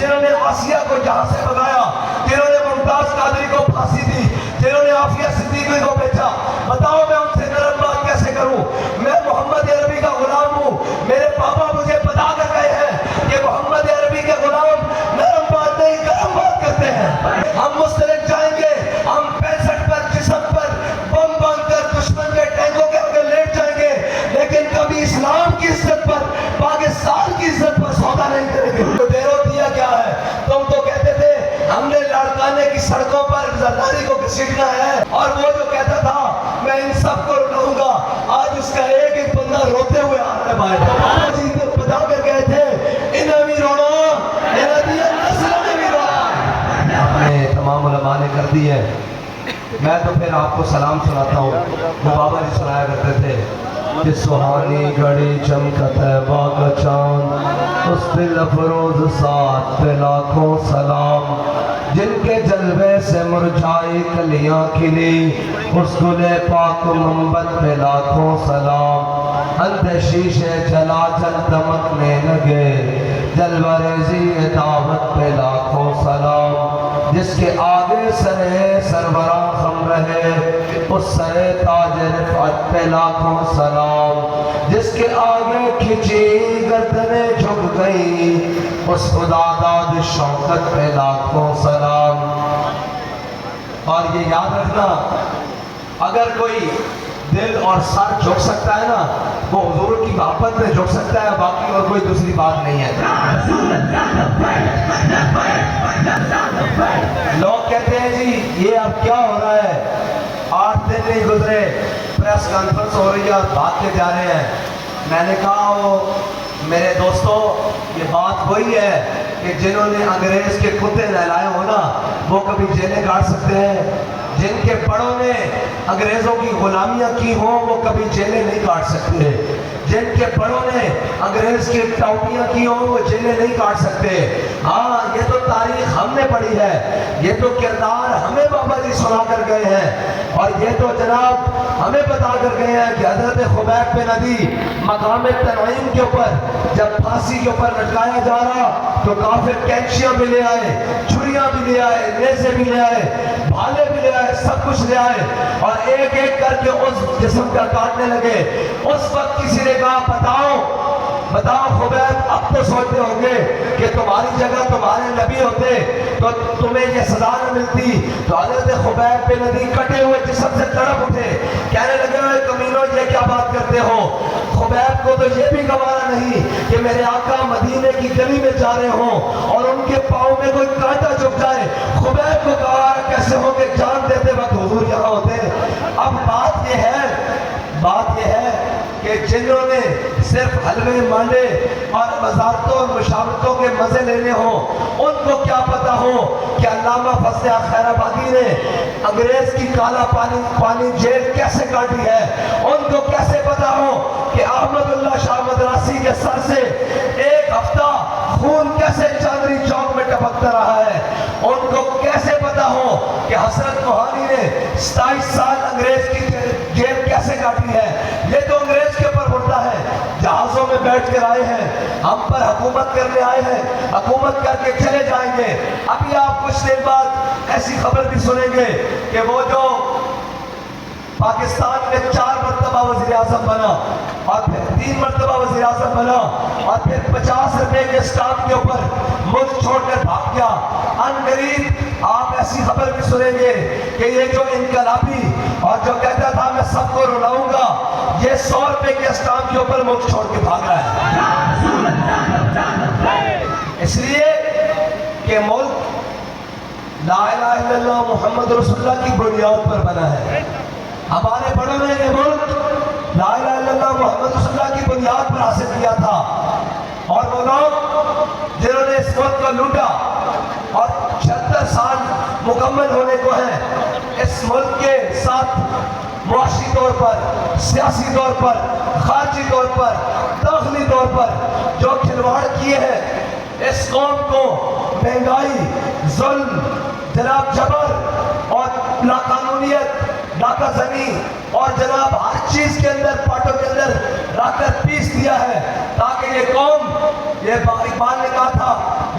جنہوں نے آسیہ کو جہاں سے بھگایا، جنہوں نے ممتاز قادری کو پھانسی دی، جنہوں نے عافیہ صدیقی کو بیچا، بتاؤ میں ان سے نرم بات کیسے کروں؟ میں محمد عربی کا غلام ہوں، میرے پاپا مجھے بتا کر گئے ہیں کہ محمد عربی کے غلام نرم بات نہیں گرم بات کرتے ہیں۔ ہم مسترد جائیں گے، ہم 65 پر جسم پر بم باندھ کر دشمن کے ٹینکوں کے آگے لیٹ جائیں گے، لیکن کبھی اسلام کی عزت پر، پاکستان کی عزت پر سودا نہیں کریں گے۔ تو ڈیرو دیا کیا ہے؟ تم تو کہتے تھے ہم نے لاڑکانے کی سڑکوں پر زرداری کو گھسیٹنا ہے، اور وہ جو کہتا تھا میں ان سب کو رلاؤں گا، آج اس کا ایک ایک بندہ روتے ہوئے آ رہا ہے بھائی۔ بابا جی بتا کر گئے تھے انہیں بھی رونا، انہیں دیا نسل میں بھی رونا۔ تمام علماء نے کر دی ہے، میں تو پھر آپ کو سلام سناتا ہوں جو بابا جی سنایا کرتے تھے کہ سہانی گھڑی چمکت ہے باغ چاند، اس دل افروز ساتھ پہ لاکھوں سلام، جن کے جلوے سے مرجھائی کلیاں کھلی، اس گل پاک منبت پہ لاکھوں سلام، اندر شیشے جلا جل دمکنے لگے، جلوہ ریزی دعوت پہ لاکھوں سلام، جس کے آگے سرے سربراہ خم رہے، اس سرے تاج رفعت پہ لاکھوں سلام، جس کے آگے کھچی گردنیں جھک گئی، اس خدا داد شوکت پہ لاکھوں سلام۔ اور یہ یاد رکھنا، اگر کوئی دل اور سر جھک سکتا ہے نا، وہ حضور کی محبت میں جھک سکتا ہے، باقی اور کوئی دوسری بات نہیں ہے۔ لوگ کہتے ہیں جی یہ اب کیا ہو رہا ہے، 8 دن نہیں گزرے پریس کانفرنس ہو رہی ہے اور بھاگ کے جا رہے ہیں۔ میں نے کہا وہ میرے دوستو، یہ بات وہی ہے کہ جنہوں نے انگریز کے کتے نہلائے ہو نا، وہ کبھی جیلیں کاٹ سکتے ہیں، جن کے بڑوں نے انگریزوں کی غلامیاں کی ہوں وہ کبھی جیلیں نہیں کاٹ سکتے، جن کے بڑوں نے انگریز کی ٹاؤٹیاں کی ہوں وہ جیلیں نہیں کاٹ سکتے۔ ہاں یہ تو تاریخ ہم نے پڑھی ہے، یہ تو کردار ہمیں بابا جی سنا کر گئے ہیں، اور یہ تو جناب ہمیں بتا کر گئے ہیں کہ حضرت خبیب بن عدی مقام تنعیم کے اوپر جب پھانسی کے اوپر لٹکایا جا رہا تو کافر کینچیاں بھی لے آئے، چھریاں بھی لے آئے، نیزے بھی لے آئے، بھالے بھی لے آئے، سب کچھ لے آئے، اور ایک ایک کر کے اس جسم کا کاٹنے لگے۔ اس وقت کسی نے کہا بتاؤ خبیب، اب تو سوچتے ہوں گے کہ تمہاری جگہ تمہارے نبی ہوتے تو تمہیں یہ سزا نہ ملتی۔ تو حضرت خبیب بن عدی کٹے ہوئے جسم سے تڑپ اٹھے، کہنے لگے اے کمینوں یہ کیا بات کرتے ہو؟ خبیب کو تو یہ بھی گوارا نہیں کہ میرے آقا مدینے کی گلی میں جا رہے ہوں اور ان کے پاؤں میں کوئی کانٹا چبھ جائے۔ خبیب کو گوارا کیسے ہو کہ جان دیتے وقت حضور یہاں ہوتے۔ اب بات یہ ہے کہ جنہوں نے صرف حلوے مانڈے اور وزارتوں اور مشاورتوں کے مزے لینے ہوں، ان کو کیا پتا ہو کہ علامہ فضل خیر آبادی نے انگریز کی کالا پانی جیل کیسے کاٹی ہے، ان کو کیسے پتا ہو کہ احمد اللہ شاہ مدراسی کے سر سے ایک ہفتہ خون کیسے چاندنی چوک میں ٹپکتا رہا ہے، ان کو کیسے پتا ہو کہ حسرت موہانی نے 27 سال انگریز کی جیل کیسے کاٹی ہے۔ یہ تو انگریز کے اوپر اڑتا ہے، جہازوں میں بیٹھ کر آئے ہیں، ہم پر حکومت کرنے آئے ہیں، حکومت کر کے چلے جائیں گے۔ ابھی آپ کچھ دیر بعد ایسی خبر بھی سنیں گے کہ وہ جو پاکستان میں 4 مرتبہ وزیر اعظم بنا اور پھر 3 مرتبہ وزیر اعظم بنا اور پھر 50 روپے کے اسٹامپ کے اوپر ملک چھوڑ کر بھاگ گیا، ان قریب آپ ایسی خبر بھی سنیں گے کہ یہ جو انقلابی اور جو کہتا تھا میں سب کو رلاؤں گا، یہ 100 روپے کے اسٹامپ کے اوپر ملک چھوڑ کے بھاگ رہا ہے۔ اس لیے کہ ملک لا الہ الا اللہ محمد رسول اللہ کی بنیاد پر بنا ہے۔ ہمارے بڑوں نے یہ ملک لا الہ الا اللہ محمد رسول اللہ کی بنیاد پر حاصل کیا تھا، اور وہ لوگ جنہوں نے اس ملک کو لوٹا اور 76 سال مکمل ہونے کو ہیں، اس ملک کے ساتھ معاشی طور پر، سیاسی طور پر، خارجی طور پر، داخلی طور پر جو کھلواڑ کیے ہیں، اس قوم کو مہنگائی، ظلم، جناب جبر اور لاقانونیت، ڈاکہ زنی اور جناب ہر چیز کے اندر پاٹوں کے اندر رکھ کر پیس دیا ہے، تاکہ یہ قوم، یہ اقبال نے کہا تھا،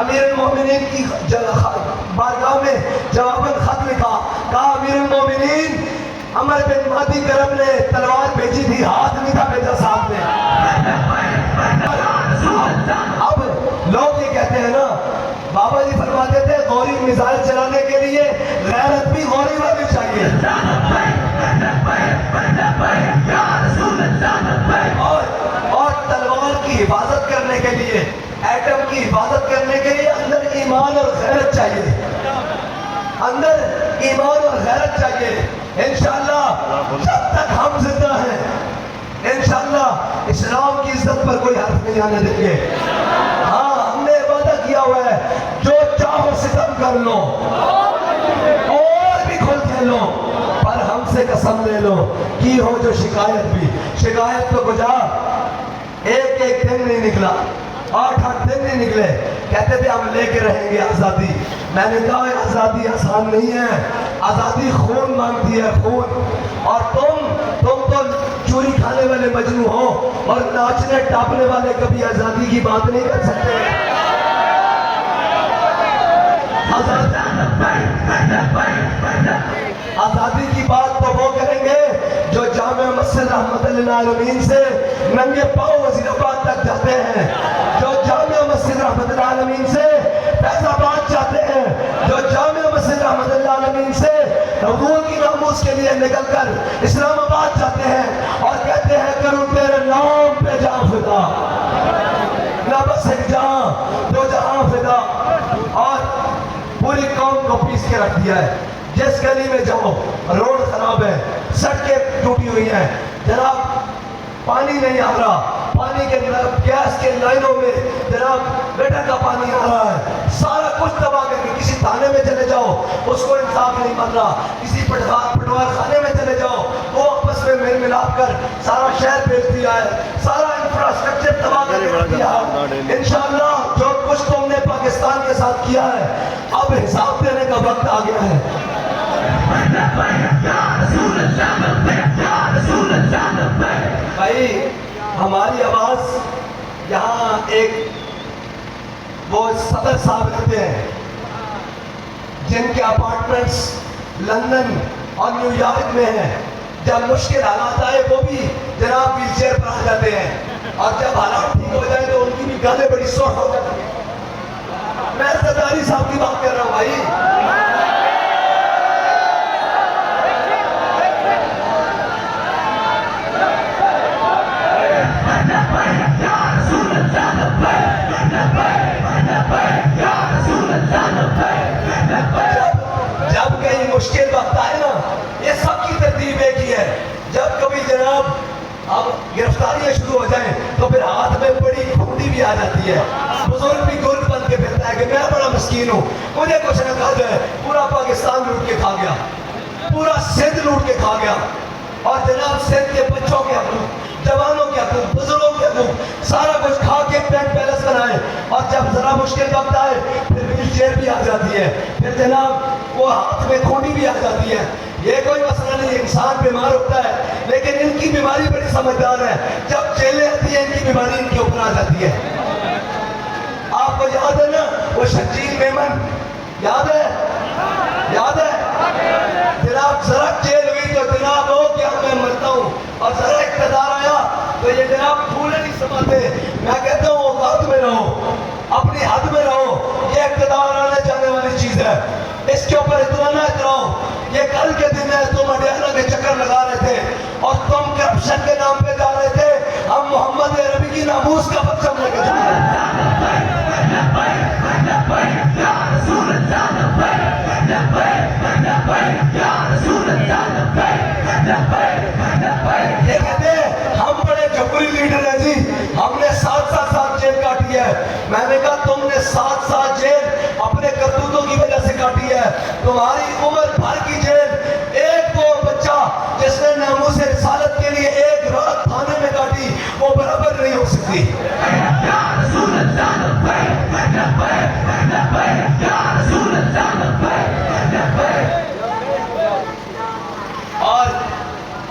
امیر المومنین کی بارگاہ میں جواباً خط لکھا، کہا امیر المومنین عمر بن مہدی کرم نے تلوار بھیجی تھی، ہاتھ نہیں تھا بھیجا صاحب نے۔ اب لوگ یہ کہتے ہیں نا، بابا جی فرماتے تھے غوری میزائل چلانے کے لیے غیرت بھی غوری والی چاہیے، اور تلوار کی حفاظت کرنے کے لیے، ایٹم کی حفاظت کرنے کے لیے اندر ایمان اور غیرت چاہیے، اندر ایمان اور غیرت چاہیے۔ انشاءاللہ جب تک ہم زندہ ہیں انشاءاللہ اسلام کی عزت پر کوئی حرف نہیں آنے دیں گے۔ ہاں ہم نے وعدہ کیا ہوا ہے، جو چاہو ستم کر لو اور بھی کھل کھیل لو، پر ہم سے قسم لے لو کی ہو جو شکایت بھی، شکایت تو بجا ایک دن نہیں نکلا، 8 دن نہیں نکلے، کہتے تھے ہم لے کے رہیں گے آزادی۔ میں نے کہا آزادی آسان نہیں ہے، آزادی خون مانگتی ہے، خون۔ اور تم تو چوری کھانے والے مجنو ہو اور ناچنے ٹاپنے والے کبھی آزادی کی بات نہیں کر سکتے۔ آزادی کی بات تو وہ کریں گے جو جامع مسجد رحمت للعالمین سے ننگے پاؤں وزیر آباد تک جاتے ہیں، جو جامع مسجد رحمت للعالمین سے فیض آباد جاتے ہیں، جو جامع مسجد رحمت للعالمین سے حضور کی ناموس کے لیے نکل کر اسلام آباد جاتے ہیں اور کہتے ہیں کروں تیرے نام پہ جان فدا، نہ بس ایک جہاں دو جہاں فدا۔ اور پوری قوم کو پیس کے رکھ دیا ہے، جس گلی میں جاؤ روڈ خراب ہے، سڑکیں ٹوٹی ہوئی ہیں، جناب پانی نہیں آ رہا، پانی کے گیس کے لائنوں میں جناب گٹر کا پانی آ رہا ہے، سارا کچھ تباہ کر کے، کسی تھانے میں چلے جاؤ اس کو انصاف نہیں مل رہا، کسی پٹوار خانے میں چلے جاؤ وہ آپس میں میل ملاپ کر سارا شہر بیچ دیا ہے، سارا انفراسٹرکچر تباہ کر کے رکھ دیا ہے۔ انشاءاللہ جو کچھ تم نے پاکستان کے ساتھ کیا ہے اب حساب دینے کا وقت آ گیا ہے۔ بھائی ہماری آواز یہاں ایک وہ صدر صاحب رہتے ہیں جن کے اپارٹمنٹس لندن اور نیو یارک میں ہیں، جب مشکل حالات آئے وہ بھی جناب ویل چیئر پر آ جاتے ہیں، اور جب حالات ٹھیک ہو جائے تو ان کی بھی گالیں بڑی سوٹ ہو جاتی ہیں۔ میں زرداری صاحب کی بات کر رہا ہوں بھائی۔ جب کہیں مشکل وقت آئے نا، یہ سب کی ترتیب ایک ہی ہے، جب کبھی جناب اب گرفتاریاں شروع ہو جائیں تو پھر ہاتھ میں بڑی کھوٹی بھی آ جاتی ہے، بزرگ بھی گرگ بن کے پھرتا ہے کہ میں بڑا مسکین ہوں، مجھے کچھ نہ کہا جائے، پورا پاکستان لوٹ کے کھا گیا، پورا سندھ لوٹ کے کھا گیا، اور جناب سندھ کے بچوں کے حقوق، جوانوں کے حقوق، بزرگوں کے حقوق، سارا کچھ کھا کے پینٹ پیلس بنائے، اور جب ذرا مشکل وقت آئے پھر ویل چیئر بھی آ جاتی ہے، پھر جناب وہ ہاتھ میں کھوٹی بھی آ جاتی ہے۔ یہ کوئی مسئلہ نہیں، انسان بیمار ہوتا ہے لیکن ان کی بیماری بڑی سمجھدار ہے، جب جیلیں آتی ہیں ان کی بیماری ان کے اوپر آ جاتی ہے۔ آپ کو یاد ہے نا وہ شرجیل میمن، یاد ہے جناب ذرا جیل ہوئی تو جناب ہو کیا میں مرتا ہوں، اور ذرا اقتدار آیا تو یہ جناب پھولے نہیں سماتے۔ میں کہتا ہوں اوقات میں رہو، اپنی حد میں رہو، یہ اقتدار آنے جانے والی چیز ہے، اس کے اوپر اتنا نہ اتراؤ۔ یہ کل کے دن ہے، تم اڈیالہ کے چکر لگا رہے تھے اور تم کرپشن کے نام پہ جا رہے تھے، ہم محمد عربی کی ناموس کا پرچم لے کے جا رہے ہیں۔ یہ کہتے ہیں ہم بڑے جمہوری لیڈر ہیں جی، ہم نے 7 سال جیل کاٹی ہے۔ میں نے کہا تم نے 7 سال جیل اپنے کرتوتوں کی وجہ سے کاٹی ہے، تمہاری عمر بھر کی جیل ایک وہ بچہ جس نے ناموس رسالت کے لیے ایک رات تھانے میں کاٹی وہ برابر نہیں ہو سکتی۔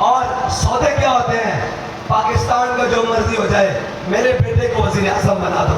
اور سودے کیا ہوتے ہیں؟ پاکستان کا جو مرضی ہو جائے، میرے بیٹے کو وزیر اعظم بنا دو،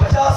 50